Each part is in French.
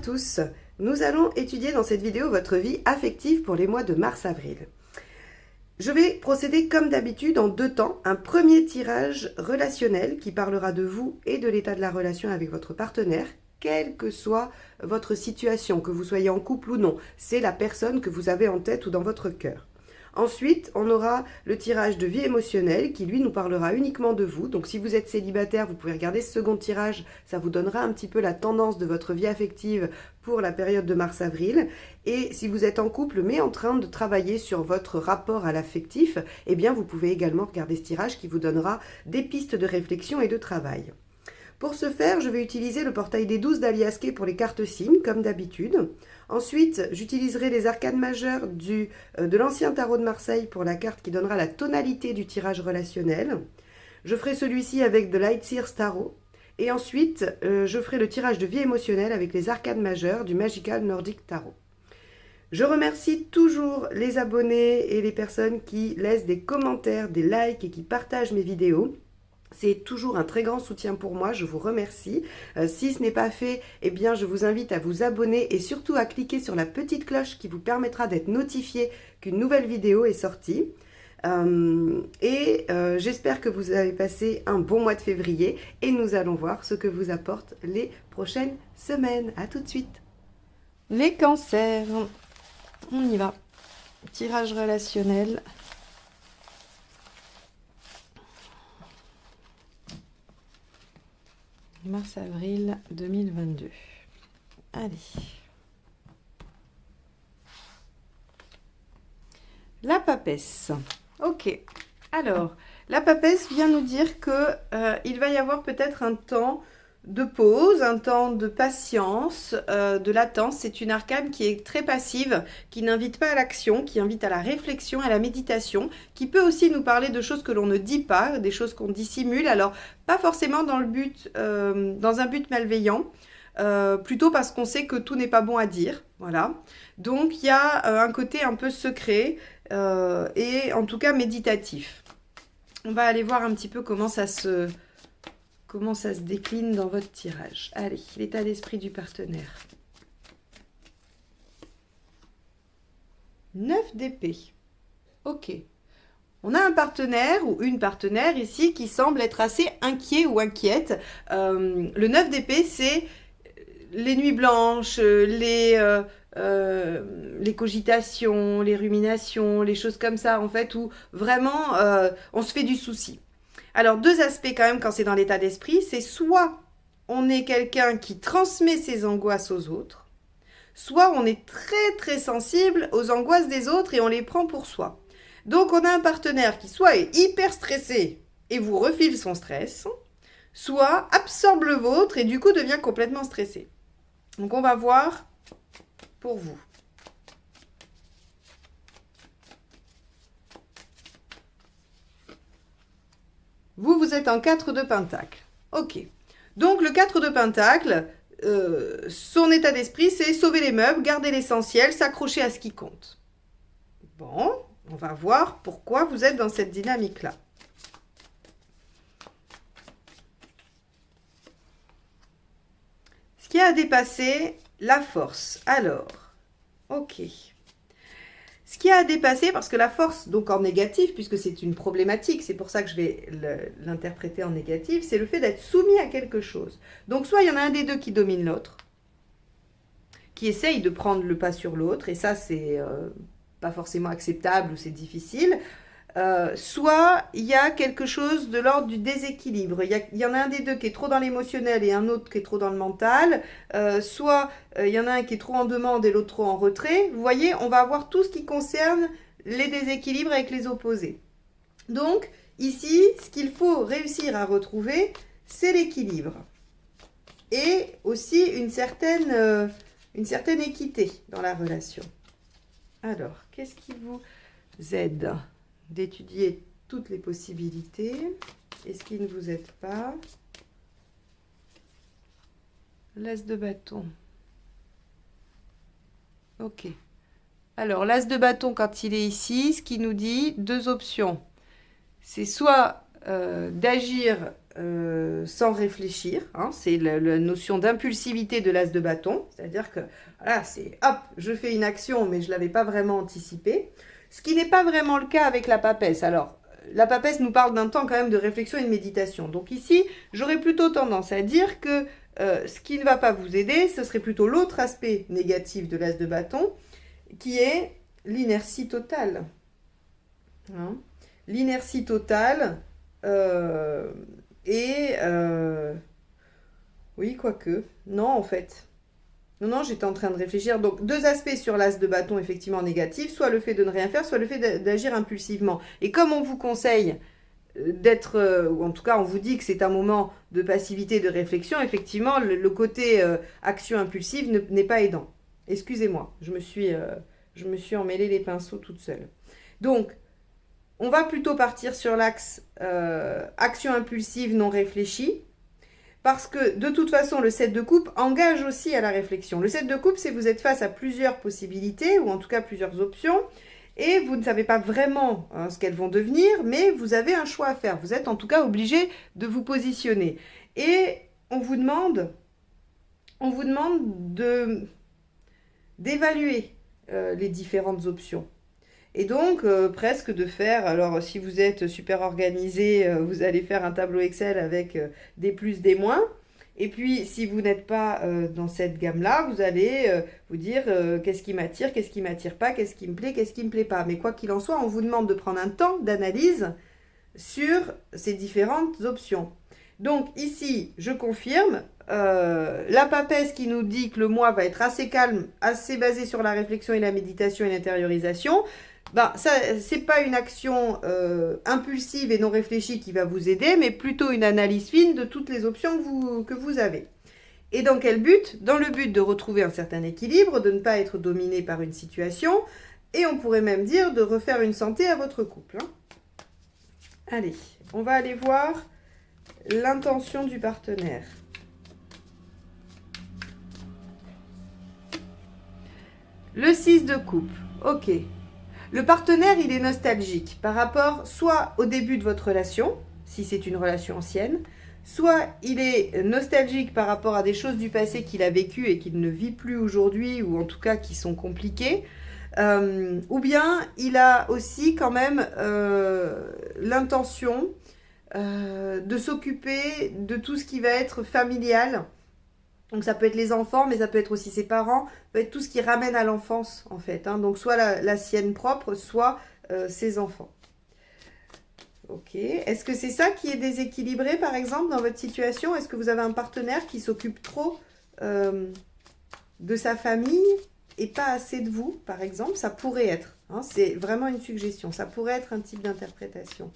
tous, nous allons étudier dans cette vidéo votre vie affective pour les mois de mars-avril. Je vais procéder comme d'habitude en deux temps. Un premier tirage relationnel qui parlera de vous et de l'état de la relation avec votre partenaire, quelle que soit votre situation, que vous soyez en couple ou non. C'est la personne que vous avez en tête ou dans votre cœur. Ensuite, on aura le tirage de vie émotionnelle qui, lui, nous parlera uniquement de vous. Donc, si vous êtes célibataire, vous pouvez regarder ce second tirage. Ça vous donnera un petit peu la tendance de votre vie affective pour la période de mars-avril. Et si vous êtes en couple, mais en train de travailler sur votre rapport à l'affectif, eh bien, vous pouvez également regarder ce tirage qui vous donnera des pistes de réflexion et de travail. Pour ce faire, je vais utiliser le portail des 12 d'Aliasqué pour les cartes signes, comme d'habitude. Ensuite, j'utiliserai les arcanes majeures de l'ancien tarot de Marseille pour la carte qui donnera la tonalité du tirage relationnel. Je ferai celui-ci avec de Lightseers Tarot. Et ensuite, je ferai le tirage de vie émotionnelle avec les arcanes majeures du Magical Nordic Tarot. Je remercie toujours les abonnés et les personnes qui laissent des commentaires, des likes et qui partagent mes vidéos. C'est toujours un très grand soutien pour moi, je vous remercie. Si ce n'est pas fait, eh bien je vous invite à vous abonner et surtout à cliquer sur la petite cloche qui vous permettra d'être notifié qu'une nouvelle vidéo est sortie. J'espère que vous avez passé un bon mois de février et nous allons voir ce que vous apportent les prochaines semaines. À tout de suite. Les cancers, on y va. Tirage relationnel. Mars-avril 2022. Allez. La papesse. Ok. Alors, la papesse vient nous dire que il va y avoir peut-être un temps de pause, un temps de patience, de latence. C'est une arcane qui est très passive, qui n'invite pas à l'action, qui invite à la réflexion, à la méditation, qui peut aussi nous parler de choses que l'on ne dit pas, des choses qu'on dissimule. Alors, pas forcément dans un but malveillant, plutôt parce qu'on sait que tout n'est pas bon à dire. Voilà. Donc, il y a un côté un peu secret et en tout cas méditatif. On va aller voir un petit peu comment ça se décline dans votre tirage. Allez, l'état d'esprit du partenaire. 9 d'épée. Ok. On a un partenaire ou une partenaire ici qui semble être assez inquiet ou inquiète. Le 9 d'épée, c'est les nuits blanches, les cogitations, les ruminations, les choses comme ça, en fait, où vraiment on se fait du souci. Alors, deux aspects quand même quand c'est dans l'état d'esprit, c'est soit on est quelqu'un qui transmet ses angoisses aux autres, soit on est très très sensible aux angoisses des autres et on les prend pour soi. Donc, on a un partenaire qui soit est hyper stressé et vous refile son stress, soit absorbe le vôtre et du coup devient complètement stressé. Donc, on va voir pour vous. Vous êtes en 4 de Pentacle. Ok. Donc, le 4 de Pentacle, son état d'esprit, c'est sauver les meubles, garder l'essentiel, s'accrocher à ce qui compte. Bon, on va voir pourquoi vous êtes dans cette dynamique-là. Ce qui a dépassé, la force. Alors, ok. Ce qui a dépassé, parce que la force, donc en négatif, puisque c'est une problématique, c'est pour ça que je vais l'interpréter en négatif, c'est le fait d'être soumis à quelque chose. Donc soit il y en a un des deux qui domine l'autre, qui essaye de prendre le pas sur l'autre, et ça c'est pas forcément acceptable ou c'est difficile, soit il y a quelque chose de l'ordre du déséquilibre. Il y en a un des deux qui est trop dans l'émotionnel et un autre qui est trop dans le mental. Soit il y en a un qui est trop en demande et l'autre trop en retrait. Vous voyez, on va avoir tout ce qui concerne les déséquilibres avec les opposés. Donc, ici, ce qu'il faut réussir à retrouver, c'est l'équilibre. Et aussi une certaine équité dans la relation. Alors, qu'est-ce qui vous aide d'étudier toutes les possibilités et ce qui ne vous aide pas? L'as de bâton. Ok. Alors, l'as de bâton, quand il est ici, ce qui nous dit deux options. C'est soit d'agir sans réfléchir. Hein. C'est la notion d'impulsivité de l'as de bâton. C'est-à-dire que, voilà, c'est hop, je fais une action, mais je ne l'avais pas vraiment anticipée. Ce qui n'est pas vraiment le cas avec la papesse. Alors, la papesse nous parle d'un temps quand même de réflexion et de méditation. Donc ici, j'aurais plutôt tendance à dire que ce qui ne va pas vous aider, ce serait plutôt l'autre aspect négatif de l'as de bâton, qui est l'inertie totale. Hein. L'inertie totale oui, quoique. Non, en fait. Non, j'étais en train de réfléchir. Donc, deux aspects sur l'as de bâton, effectivement, négatifs. Soit le fait de ne rien faire, soit le fait d'agir impulsivement. Et comme on vous conseille d'être, ou en tout cas, on vous dit que c'est un moment de passivité, de réflexion, effectivement, le côté action impulsive n'est pas aidant. Excusez-moi, je me suis emmêlé les pinceaux toute seule. Donc, on va plutôt partir sur l'axe action impulsive non réfléchie. Parce que, de toute façon, le 7 de coupe engage aussi à la réflexion. Le 7 de coupe, c'est que vous êtes face à plusieurs possibilités, ou en tout cas plusieurs options, et vous ne savez pas vraiment ce qu'elles vont devenir, mais vous avez un choix à faire. Vous êtes en tout cas obligé de vous positionner. Et on vous demande d'évaluer les différentes options. Et donc, presque de faire, alors si vous êtes super organisé, vous allez faire un tableau Excel avec des plus, des moins. Et puis, si vous n'êtes pas dans cette gamme-là, vous allez vous dire qu'est-ce qui m'attire pas, qu'est-ce qui me plaît, qu'est-ce qui ne me plaît pas. Mais quoi qu'il en soit, on vous demande de prendre un temps d'analyse sur ces différentes options. Donc ici, je confirme, la papesse qui nous dit que le mois va être assez calme, assez basé sur la réflexion et la méditation et l'intériorisation, ben, ça, c'est pas une action impulsive et non réfléchie qui va vous aider, mais plutôt une analyse fine de toutes les options que vous avez. Et dans quel but? Dans le but de retrouver un certain équilibre, de ne pas être dominé par une situation, et on pourrait même dire de refaire une santé à votre couple. Hein. Allez, on va aller voir l'intention du partenaire. Le 6 de coupe, ok. Le partenaire, il est nostalgique par rapport soit au début de votre relation, si c'est une relation ancienne, soit il est nostalgique par rapport à des choses du passé qu'il a vécues et qu'il ne vit plus aujourd'hui, ou en tout cas qui sont compliquées, ou bien il a aussi quand même l'intention de s'occuper de tout ce qui va être familial. Donc ça peut être les enfants, mais ça peut être aussi ses parents, ça peut être tout ce qui ramène à l'enfance en fait. Hein. Donc soit la sienne propre, soit ses enfants. Ok. Est-ce que c'est ça qui est déséquilibré par exemple dans votre situation? Est-ce que vous avez un partenaire qui s'occupe trop de sa famille et pas assez de vous par exemple? Ça pourrait être. Hein. C'est vraiment une suggestion. Ça pourrait être un type d'interprétation.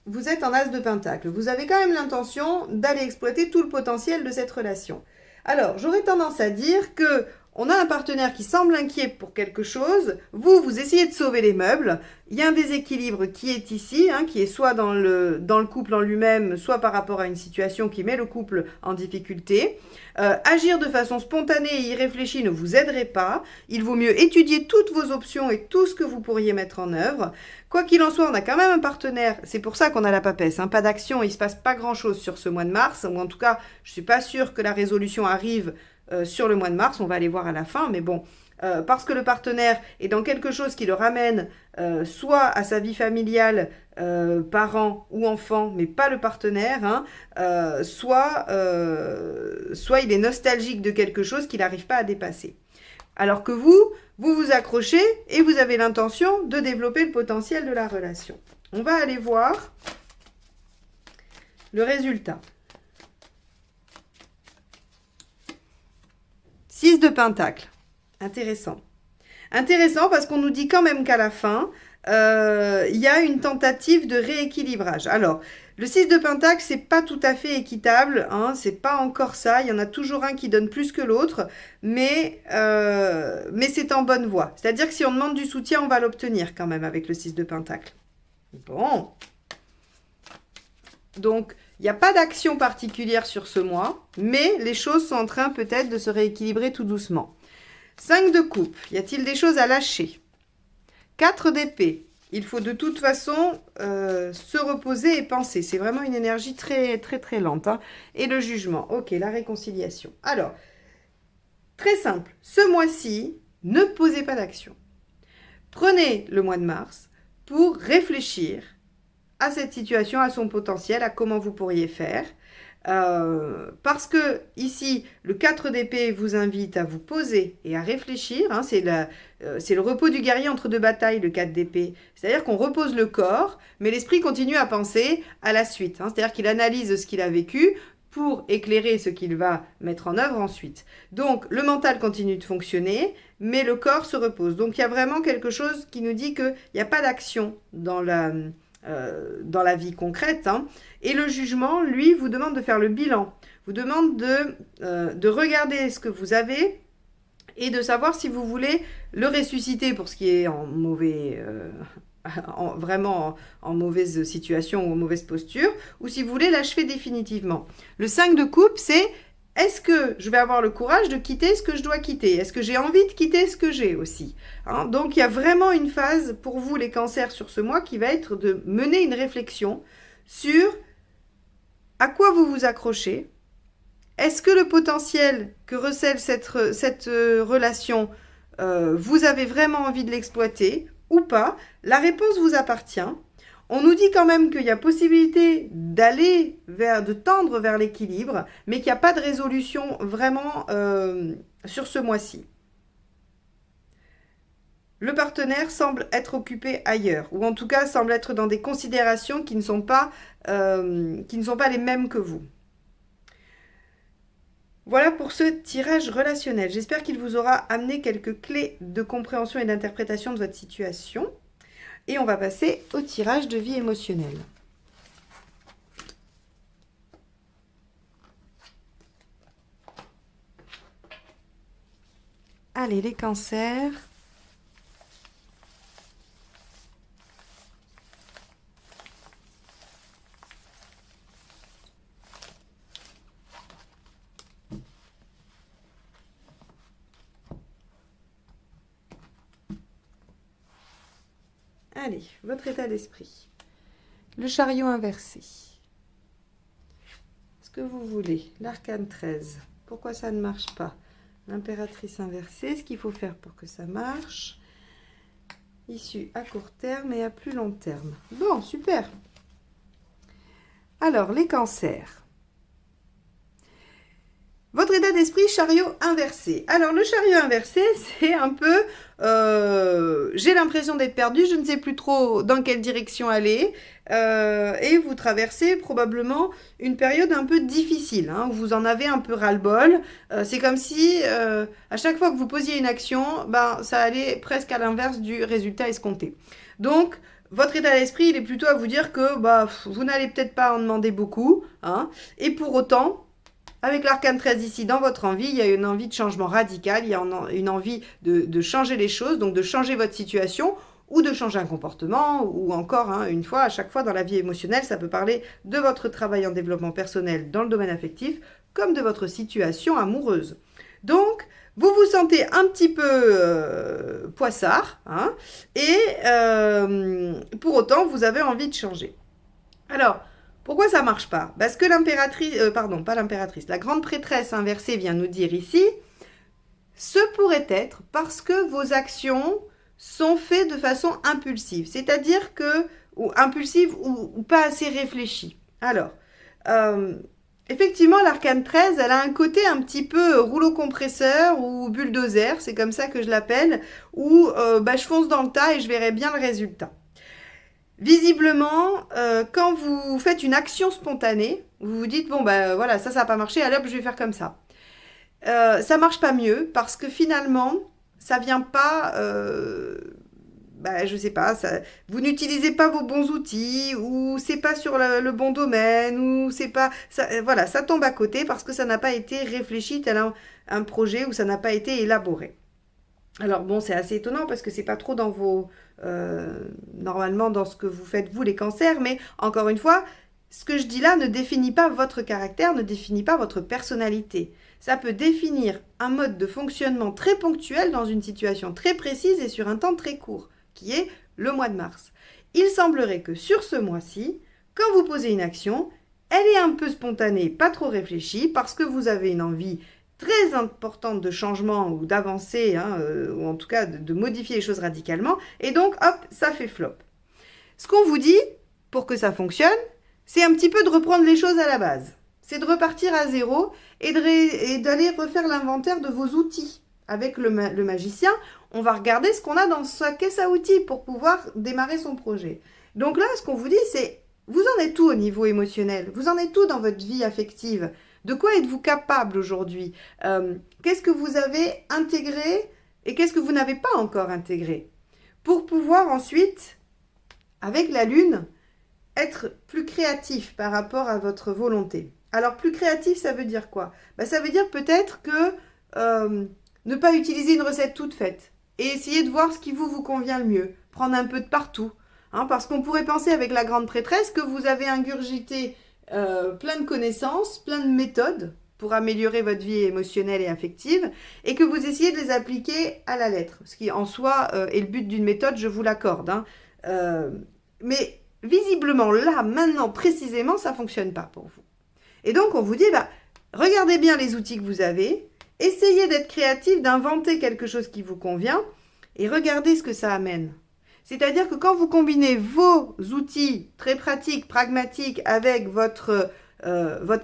Vous êtes en as de pentacle. Vous avez quand même l'intention d'aller exploiter tout le potentiel de cette relation. Alors, j'aurais tendance à dire que on a un partenaire qui semble inquiet pour quelque chose. Vous essayez de sauver les meubles. Il y a un déséquilibre qui est ici, hein, qui est soit dans le couple en lui-même, soit par rapport à une situation qui met le couple en difficulté. Agir de façon spontanée et irréfléchie ne vous aiderait pas. Il vaut mieux étudier toutes vos options et tout ce que vous pourriez mettre en œuvre. Quoi qu'il en soit, on a quand même un partenaire. C'est pour ça qu'on a la papesse. Hein, pas d'action, il ne se passe pas grand-chose sur ce mois de mars. Ou en tout cas, je ne suis pas sûre que la résolution arrive sur le mois de mars. On va aller voir à la fin. Mais bon, parce que le partenaire est dans quelque chose qui le ramène soit à sa vie familiale, parents ou enfants, mais pas le partenaire, hein, soit il est nostalgique de quelque chose qu'il n'arrive pas à dépasser. Alors que vous vous accrochez et vous avez l'intention de développer le potentiel de la relation. On va aller voir le résultat. 6 de pentacle. Intéressant. Intéressant parce qu'on nous dit quand même qu'à la fin, il y a une tentative de rééquilibrage. Alors, le 6 de pentacle, c'est pas tout à fait équitable, hein, c'est pas encore ça. Il y en a toujours un qui donne plus que l'autre, mais c'est en bonne voie. C'est-à-dire que si on demande du soutien, on va l'obtenir quand même avec le 6 de pentacle. Bon. Donc, il n'y a pas d'action particulière sur ce mois, mais les choses sont en train peut-être de se rééquilibrer tout doucement. 5 de coupe, y a-t-il des choses à lâcher? 4 d'épée, il faut de toute façon se reposer et penser. C'est vraiment une énergie très, très, très lente. Hein. Et le jugement. Ok, la réconciliation. Alors, très simple. Ce mois-ci, ne posez pas d'action. Prenez le mois de mars pour réfléchir à cette situation, à son potentiel, à comment vous pourriez faire. Parce que ici, le 4 d'épée vous invite à vous poser et à réfléchir. Hein, c'est le repos du guerrier entre deux batailles, le 4 d'épée. C'est-à-dire qu'on repose le corps, mais l'esprit continue à penser à la suite. Hein, c'est-à-dire qu'il analyse ce qu'il a vécu pour éclairer ce qu'il va mettre en œuvre ensuite. Donc, le mental continue de fonctionner, mais le corps se repose. Donc, il y a vraiment quelque chose qui nous dit qu'il n'y a pas d'action dans la vie concrète. Hein. Et le jugement, lui, vous demande de faire le bilan, vous demande de regarder ce que vous avez et de savoir si vous voulez le ressusciter pour ce qui est en mauvais... vraiment en mauvaise situation ou en mauvaise posture, ou si vous voulez l'achever définitivement. Le 5 de coupe, c'est est-ce que je vais avoir le courage de quitter ce que je dois quitter? Est-ce que j'ai envie de quitter ce que j'ai aussi? Hein. Donc il y a vraiment une phase pour vous les cancers sur ce mois qui va être de mener une réflexion sur à quoi vous vous accrochez. Est-ce que le potentiel que recèle cette relation, vous avez vraiment envie de l'exploiter ou pas? La réponse vous appartient. On nous dit quand même qu'il y a possibilité de tendre vers l'équilibre, mais qu'il n'y a pas de résolution vraiment sur ce mois-ci. Le partenaire semble être occupé ailleurs, ou en tout cas semble être dans des considérations qui ne sont pas les mêmes que vous. Voilà pour ce tirage relationnel. J'espère qu'il vous aura amené quelques clés de compréhension et d'interprétation de votre situation. Et on va passer au tirage de vie émotionnelle. Allez, les cancers. Allez, votre état d'esprit. Le chariot inversé. Ce que vous voulez. L'arcane 13. Pourquoi ça ne marche pas? L'impératrice inversée. Ce qu'il faut faire pour que ça marche. Issue à court terme et à plus long terme. Bon, super. Alors, les cancers. Votre état d'esprit, chariot inversé. Alors, le chariot inversé, c'est un peu... j'ai l'impression d'être perdu, je ne sais plus trop dans quelle direction aller. Et vous traversez probablement une période un peu difficile, hein, où vous en avez un peu ras-le-bol. C'est comme si, à chaque fois que vous posiez une action, ça allait presque à l'inverse du résultat escompté. Donc, votre état d'esprit, il est plutôt à vous dire que vous n'allez peut-être pas en demander beaucoup. Hein, et pour autant... Avec l'arcane 13 ici, dans votre envie, il y a une envie de changement radical, il y a une envie de changer les choses, donc de changer votre situation ou de changer un comportement, ou encore, hein, une fois, à chaque fois dans la vie émotionnelle, ça peut parler de votre travail en développement personnel dans le domaine affectif, comme de votre situation amoureuse. Donc, vous vous sentez un petit peu poissard, hein, et pour autant, vous avez envie de changer. Alors, pourquoi ça ne marche pas? Parce que l'impératrice, pas l'impératrice, la grande prêtresse inversée vient nous dire ici, ce pourrait être parce que vos actions sont faites de façon impulsive, c'est-à-dire que, ou impulsive ou pas assez réfléchie. Alors, effectivement, l'arcane 13, elle a un côté un petit peu rouleau compresseur ou bulldozer, c'est comme ça que je l'appelle, où je fonce dans le tas et je verrai bien le résultat. Visiblement, quand vous faites une action spontanée, vous vous dites, voilà, ça n'a pas marché, allez hop, je vais faire comme ça. Ça marche pas mieux parce que finalement, ça vient pas, je sais pas, vous n'utilisez pas vos bons outils ou c'est pas sur le bon domaine ou c'est pas, voilà, ça tombe à côté parce que ça n'a pas été réfléchi tel un projet ou ça n'a pas été élaboré. Alors bon, c'est assez étonnant parce que c'est pas trop dans vos... normalement dans ce que vous faites vous les cancers, mais encore une fois, ce que je dis là ne définit pas votre caractère, ne définit pas votre personnalité. Ça peut définir un mode de fonctionnement très ponctuel dans une situation très précise et sur un temps très court, qui est le mois de mars. il semblerait que sur ce mois-ci, quand vous posez une action, elle est un peu spontanée, pas trop réfléchie, parce que vous avez une envie très importante de changement ou d'avancer, ou en tout cas de modifier les choses radicalement, et donc hop, ça fait flop. Ce qu'on vous dit, pour que ça fonctionne, c'est un petit peu de reprendre les choses à la base. C'est de repartir à zéro et d'aller refaire l'inventaire de vos outils. Avec le magicien, on va regarder ce qu'on a dans sa caisse à outils pour pouvoir démarrer son projet. Donc là, ce qu'on vous dit, c'est, vous en êtes où au niveau émotionnel? Vous en êtes où dans votre vie affective? De quoi êtes-vous capable aujourd'hui? Qu'est-ce que vous avez intégré et qu'est-ce que vous n'avez pas encore intégré? Pour pouvoir ensuite, avec la lune, être plus créatif par rapport à votre volonté. Alors, plus créatif, ça veut dire quoi? Ça veut dire peut-être que ne pas utiliser une recette toute faite et essayer de voir ce qui vous convient le mieux. Prendre un peu de partout. Parce qu'on pourrait penser avec la grande prêtresse que vous avez ingurgité plein de connaissances, plein de méthodes pour améliorer votre vie émotionnelle et affective et que vous essayez de les appliquer à la lettre. Ce qui en soi est le but d'une méthode, je vous l'accorde. Mais visiblement, là, maintenant, précisément, ça ne fonctionne pas pour vous. Et donc, on vous dit, regardez bien les outils que vous avez, essayez d'être créatif, d'inventer quelque chose qui vous convient et regardez ce que ça amène. C'est-à-dire que quand vous combinez vos outils très pratiques, pragmatiques, avec votre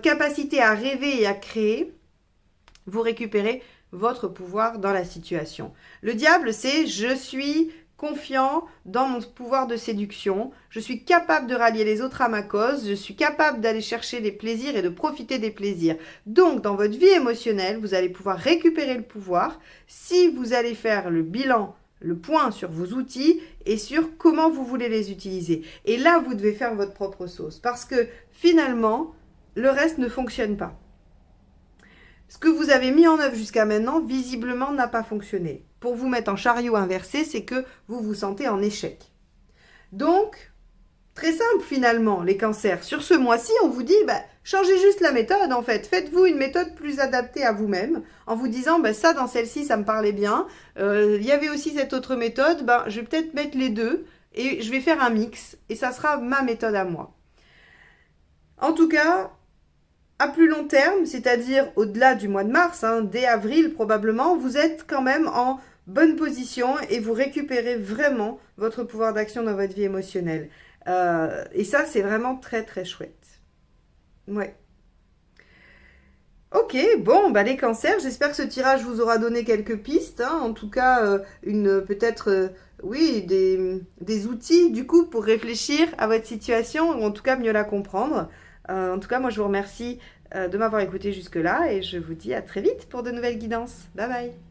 capacité à rêver et à créer, vous récupérez votre pouvoir dans la situation. Le diable, c'est « je suis confiant dans mon pouvoir de séduction, je suis capable de rallier les autres à ma cause, je suis capable d'aller chercher des plaisirs et de profiter des plaisirs. » Donc, dans votre vie émotionnelle, vous allez pouvoir récupérer le pouvoir si vous allez faire le bilan, le point sur vos outils et sur comment vous voulez les utiliser. Et là, vous devez faire votre propre sauce parce que finalement, le reste ne fonctionne pas. Ce que vous avez mis en œuvre jusqu'à maintenant, visiblement, n'a pas fonctionné. Pour vous mettre en chariot inversé, c'est que vous vous sentez en échec. Donc, très simple finalement, les cancers. Sur ce mois-ci, on vous dit, changez juste la méthode en fait. Faites-vous une méthode plus adaptée à vous-même en vous disant, ça dans celle-ci, ça me parlait bien. Il y avait aussi cette autre méthode, je vais peut-être mettre les deux et je vais faire un mix et ça sera ma méthode à moi. En tout cas, à plus long terme, c'est-à-dire au-delà du mois de mars, dès avril probablement, vous êtes quand même en bonne position et vous récupérez vraiment votre pouvoir d'action dans votre vie émotionnelle. Et ça, c'est vraiment très très chouette. Ouais. Ok, bon, les cancers, j'espère que ce tirage vous aura donné quelques pistes. En tout cas, peut-être, oui, des outils du coup pour réfléchir à votre situation ou en tout cas mieux la comprendre. En tout cas, moi, je vous remercie de m'avoir écouté jusque-là et je vous dis à très vite pour de nouvelles guidances. Bye bye.